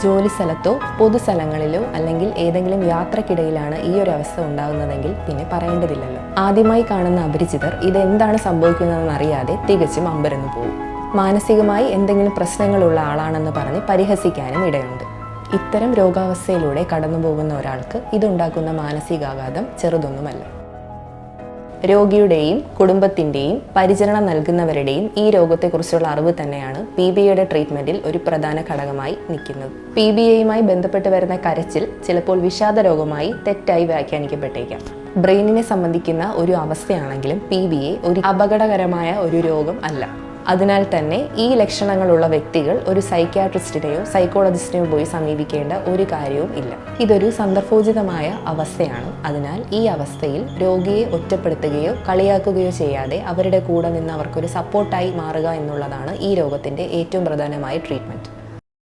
ജോലി സ്ഥലത്തോ പൊതുസ്ഥലങ്ങളിലോ അല്ലെങ്കിൽ ഏതെങ്കിലും യാത്രക്കിടയിലാണ് ഈ ഒരു അവസ്ഥ ഉണ്ടാകുന്നതെങ്കിൽ പിന്നെ പറയേണ്ടതില്ലല്ലോ. ആദ്യമായി കാണുന്ന അപരിചിതർ ഇതെന്താണ് സംഭവിക്കുന്നതെന്ന് അറിയാതെ തികച്ചും അമ്പരന്നു പോകും. മാനസികമായി എന്തെങ്കിലും പ്രശ്നങ്ങളുള്ള ആളാണെന്ന് പറഞ്ഞ് പരിഹസിക്കാനും ഇടയുണ്ട്. ഇത്തരം രോഗാവസ്ഥയിലൂടെ കടന്നു പോകുന്ന ഒരാൾക്ക് ഇതുണ്ടാക്കുന്ന മാനസികാഘാതം ചെറുതൊന്നുമല്ല. രോഗിയുടെയും കുടുംബത്തിൻ്റെയും പരിചരണം നൽകുന്നവരുടെയും ഈ രോഗത്തെക്കുറിച്ചുള്ള അറിവ് തന്നെയാണ് PBAയുടെ ട്രീറ്റ്മെൻറ്റിൽ ഒരു പ്രധാന ഘടകമായി നിൽക്കുന്നത്. PBAയുമായി ബന്ധപ്പെട്ട് വരുന്ന കരച്ചിൽ ചിലപ്പോൾ വിഷാദ രോഗമായി തെറ്റായി വ്യാഖ്യാനിക്കപ്പെട്ടേക്കാം. ബ്രെയിനിനെ സംബന്ധിക്കുന്ന ഒരു അവസ്ഥയാണെങ്കിലും PBA ഒരു അപകടകരമായ ഒരു രോഗം അല്ല. അതിനാൽ തന്നെ ഈ ലക്ഷണങ്ങളുള്ള വ്യക്തികൾ ഒരു സൈക്യാട്രിസ്റ്റിനെയോ സൈക്കോളജിസ്റ്റിനെയോ പോയി സമീപിക്കേണ്ട ഒരു കാര്യവും ഇല്ല. ഇതൊരു സന്ദർഭോചിതമായ അവസ്ഥയാണ്. അതിനാൽ ഈ അവസ്ഥയിൽ രോഗിയെ ഒറ്റപ്പെടുത്തുകയോ കളിയാക്കുകയോ ചെയ്യാതെ അവരുടെ കൂടെ നിന്ന് അവർക്കൊരു സപ്പോർട്ടായി മാറുക എന്നുള്ളതാണ് ഈ രോഗത്തിൻ്റെ ഏറ്റവും പ്രധാനമായ ട്രീറ്റ്മെൻറ്റ്.